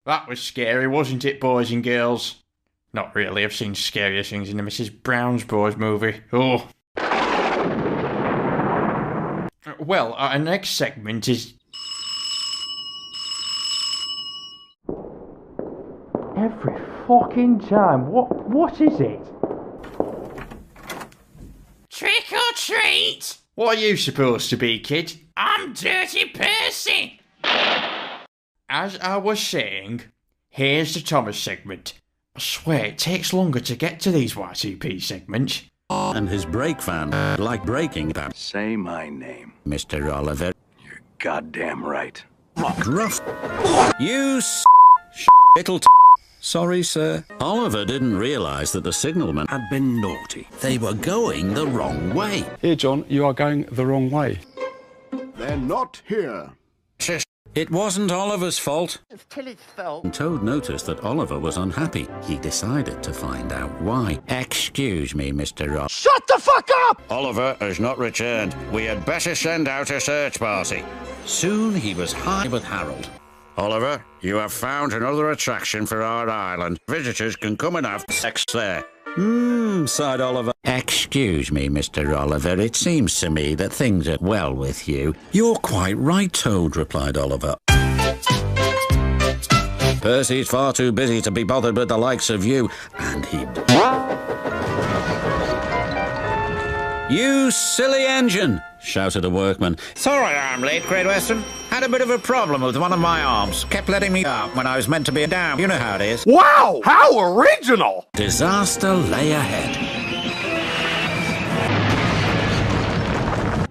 That was scary, wasn't it, boys and girls? Not really, I've seen scarier things in the Mrs. Brown's Boys movie. Oh. Well, our next segment is... Every fucking time. What is it? Trick or treat! What are you supposed to be, kid? I'm Dirty Percy! As I was saying, here's the Thomas segment. I swear it takes longer to get to these YTP segments. And his brake van, like braking van. Say my name. Mr. Oliver. You're goddamn right. Gruff. You little Sorry, sir. Oliver didn't realise that the signalman had been naughty. They were going the wrong way. Here, John, you are going the wrong way. They're not here. Shush. It wasn't Oliver's fault. It's Tilly's fault. And Toad noticed that Oliver was unhappy. He decided to find out why. Excuse me, Mr. Ross. Shut the fuck up! Oliver has not returned. We had better send out a search party. Soon he was high with Harold. Oliver, you have found another attraction for our island. Visitors can come and have sex there. Sighed Oliver. Excuse me, Mr. Oliver. It seems to me that things are well with you. You're quite right, Toad, replied Oliver. Percy's far too busy to be bothered with the likes of you. And he... You silly engine! Shouted a workman. Sorry I'm late, Great Western. Had a bit of a problem with one of my arms. Kept letting me up when I was meant to be down. You know how it is. Wow! How original! Disaster lay ahead.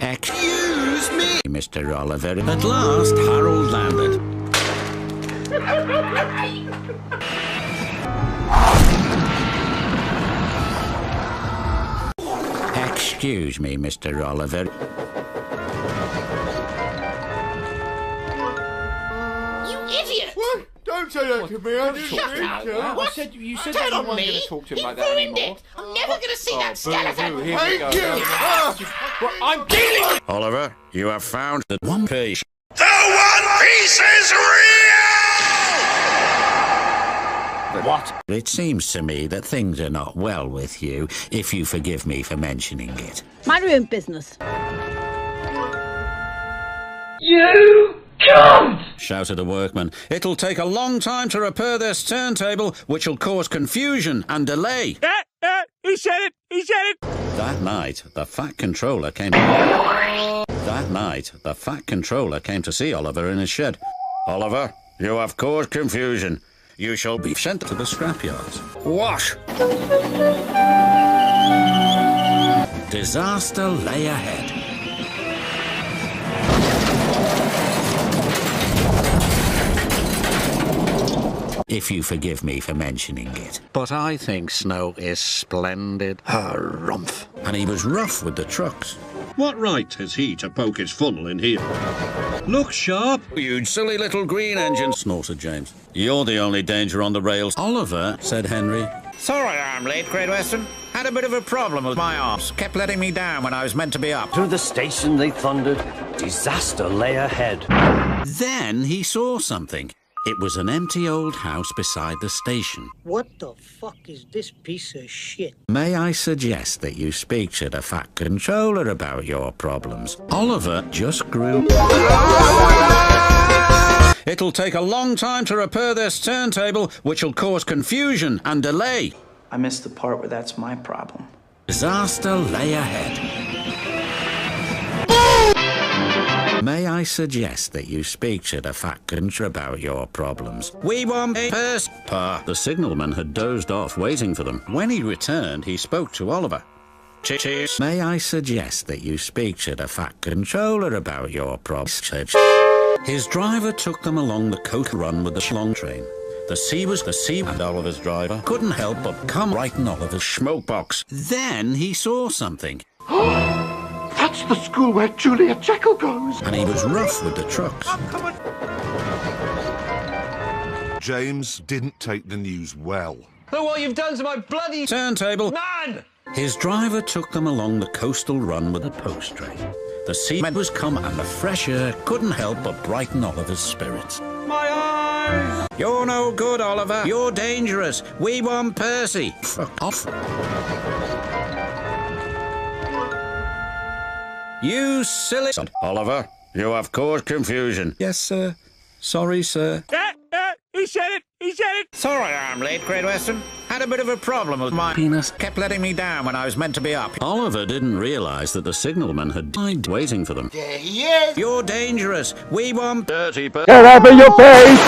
Excuse me, Mr. Oliver. At last, Harold landed. Excuse me, Mr. Oliver. You idiot! What? Don't say that to me, I didn't Shut mean up! to. What? You said Turn that you on weren't me! going to talk to him He like that ruined anymore. it! I'm never going to see that skeleton! Here we Thank go. you! Well, I'm dealing with... Oliver, you have found the One Piece. The One Piece is real! What? It seems to me that things are not well with you, if you forgive me for mentioning it. Mind your own business. You cunt! Shouted a workman. It'll take a long time to repair this turntable, which will cause confusion and delay. He said it! He said it! That night, the Fat Controller came... That night, the Fat Controller came to see Oliver in his shed. Oliver, you have caused confusion. You shall be sent to the scrapyards. Wash! Disaster lay ahead. If you forgive me for mentioning it. But I think Snow is splendid. Harumph. And he was rough with the trucks. What right has he to poke his funnel in here? Look sharp! You silly little green engine, snorted James. You're the only danger on the rails. Oliver, said Henry. Sorry I'm late, Great Western. Had a bit of a problem with my arms. Kept letting me down when I was meant to be up. Through the station they thundered. Disaster lay ahead. Then he saw something. It was an empty old house beside the station. What the fuck is this piece of shit? May I suggest that you speak to the Fat Controller about your problems? Oliver just grew... It'll take a long time to repair this turntable, which will cause confusion and delay. I missed the part where that's my problem. Disaster lay ahead. May I suggest that you speak to the Fat Controller about your problems? We want a Percy. The signalman had dozed off waiting for them. When he returned, he spoke to Oliver. Cheers. May I suggest that you speak to the Fat Controller about your problems? His driver took them along the coast run with the schlong train. The sea, and Oliver's driver couldn't help but come right in Oliver's smoke box. Then he saw something. That's the school where Julia Jekyll goes. And he was rough with the trucks. James didn't take the news well. Look what you've done to my bloody turntable. man! His driver took them along the coastal run with the post train. The seaman was come and the fresh air couldn't help but brighten Oliver's spirits. My eye! You're no good, Oliver. You're dangerous. We want Percy. Fuck off. You silly... Oliver, you have caused confusion. Yes, sir. Sorry, sir. He said it! He said it! Sorry I'm late, Great Western. Had a bit of a problem with my penis. Kept letting me down when I was meant to be up. Oliver didn't realise that the signalman had died waiting for them. There he is! You're dangerous. We want dirty Percy. Get up in your face!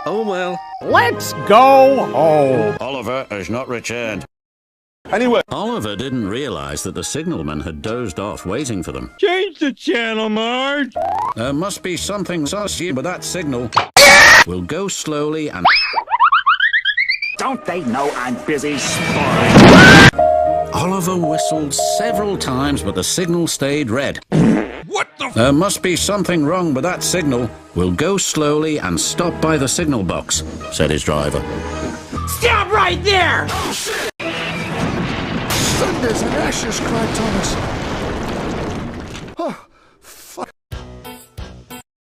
Oh well. Let's go home! Oliver has not returned. Anyway. Oliver didn't realise that the signalman had dozed off waiting for them. Change the channel, Marge! There must be something sussy with that signal. We'll go slowly and... Don't they know I'm busy sparring? Oliver whistled several times, but the signal stayed red. What the... There must be something wrong with that signal. We'll go slowly and stop by the signal box, said his driver. Stop right there! Thunders and ashes, cried Thomas. Oh, fuck.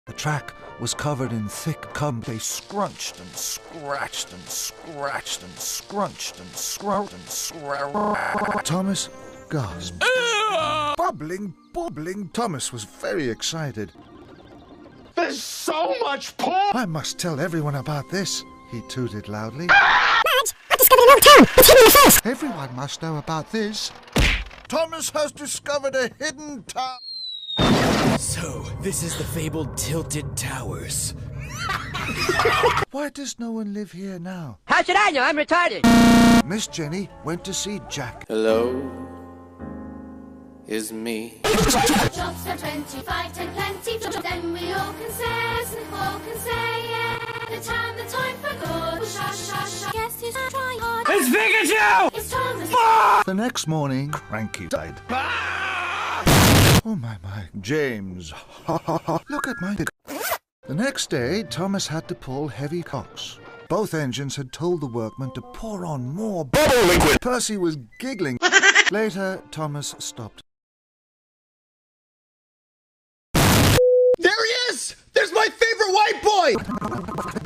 The track was covered in thick cum. They scrunched and scratched and scratched and scrunched and scrunched and scratched. Thomas gasped. Bubbling. Thomas was very excited. There's so much porn! I must tell everyone about this, he tooted loudly. Marge, I discovered an old town. It's hidden in the forest. Everyone must know about this. Thomas has discovered a hidden town. So, this is the fabled Tilted Towers. Why does no one live here now? How should I know? I'm retarded. Miss Jenny went to see Jack. Hello, is me. Jobs are 25, 10 plenty, then we all can say, yeah. The time for good. Shush. Guess who's trying hard? It's Pikachu! It's Thomas. The next morning, Cranky died. Oh my, James. Look at my... The next day, Thomas had to pull heavy cocks. Both engines had told the workmen to pour on more bubble liquid. Percy was giggling. Later, Thomas stopped. There he is! There's my favorite white boy!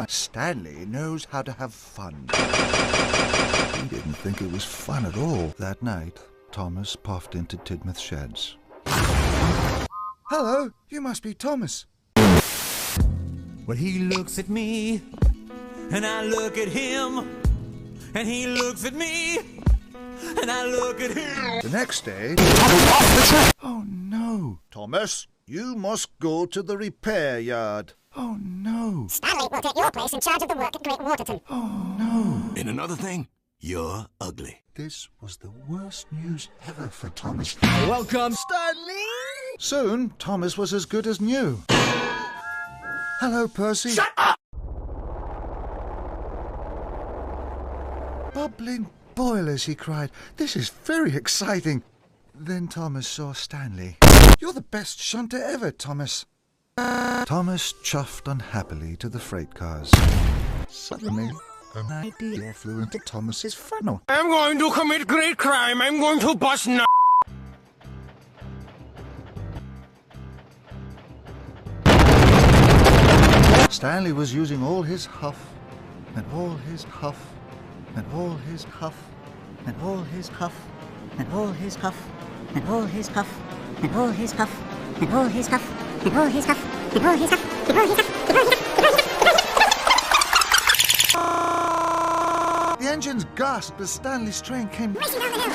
Stanley knows how to have fun. He didn't think it was fun at all. That night, Thomas puffed into Tidmouth Sheds. Hello, you must be Thomas. Well, he looks at me, and I look at him, and he looks at me, and I look at him. The next day... Oh no! Thomas, you must go to the repair yard. Oh no! Stanley will take your place in charge of the work at Great Waterton. Oh no! And another thing, you're ugly. This was the worst news ever for Thomas. Welcome, Stanley! Soon, Thomas was as good as new. Hello, Percy. Shut up! Bubbling boilers, he cried. This is very exciting. Then Thomas saw Stanley. You're the best shunter ever, Thomas. Thomas chuffed unhappily to the freight cars. Suddenly, an idea flew into Thomas's funnel. I'm going to commit great crime. I'm going to bust now. Stanley was using all his huff, and all his huff, and all his huff, and all his huff, and all his huff, and all his huff, and all his huff, and all his huff, and all his huff, and all his huff, and all his huff. The engines gasped as Stanley's train came racing down the hill.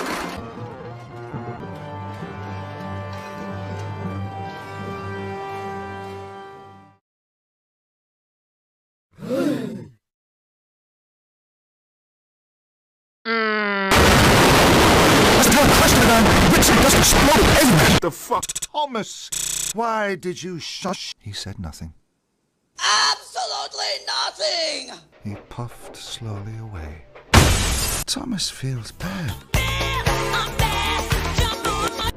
The fuck, Thomas? Why did you shush? He said nothing. Absolutely nothing! He puffed slowly away. Thomas feels bad.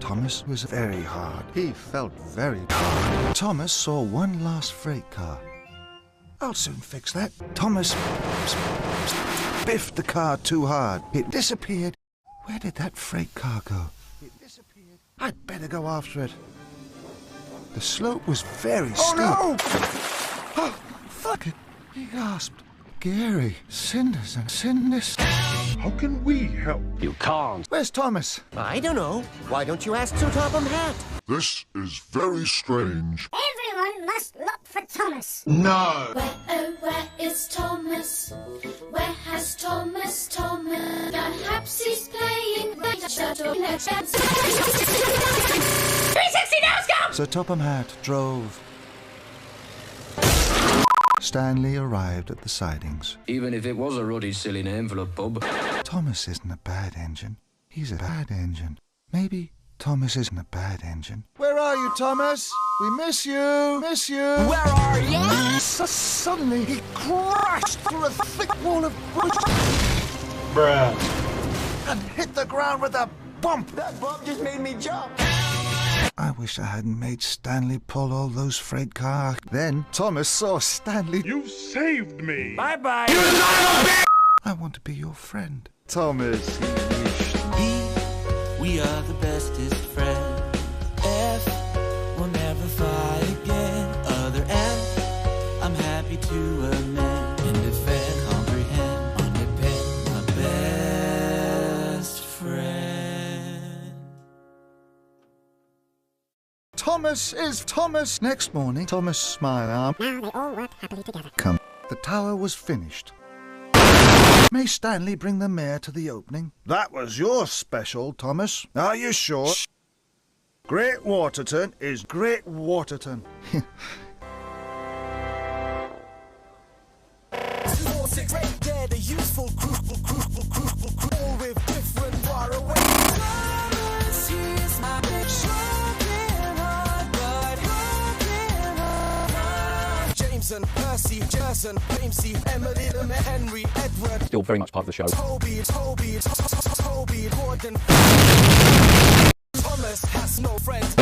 Thomas was very hard. He felt very hard. Thomas saw one last freight car. I'll soon fix that. Thomas biffed the car too hard. It disappeared. Where did that freight car go? It disappeared. I'd better go after it. The slope was very steep. Oh no! Oh, fuck it, he gasped. Gary, cinders and cinders. How can we help? You can't. Where's Thomas? I don't know. Why don't you ask Sir Topham Hatt? This is very strange. Everyone must look for Thomas. No! Where, oh, where is Thomas? Where has Thomas? Perhaps he's playing the shuttle. 360 now, go! Sir Topham Hatt drove. Stanley arrived at the sidings. Even if it was a ruddy, silly name for a pub. Thomas isn't a bad engine. He's a bad engine. Maybe Thomas isn't a bad engine. Where are you, Thomas? We miss you. Miss you. Where are you? Suddenly, he crashed through a thick wall of brush. Bruh. And hit the ground with a bump. That bump just made me jump. I wish I hadn't made Stanley pull all those freight cars. Then Thomas saw Stanley. You saved me! Bye-bye. I want to be your friend. Thomas, he wished. We are the bestest friends. F will never fight again. Other F, I'm happy to amend and defend, comprehend, undepend, my best friend. Thomas is Thomas. Next morning, Thomas smiled. Now they all work happily together. Come. The tower was finished. May Stanley bring the mayor to the opening? That was your special, Thomas. Are you sure? Shh. Great Waterton is Great Waterton. 246 right there, the useful crew, all with different far away. Thomas, he's my big shocking heart, but Jameson, Percy, Jerson, Ramsey, Emily, Henry, Edward. Still very much part of the show. Toby, Gordon. Thomas has no friends.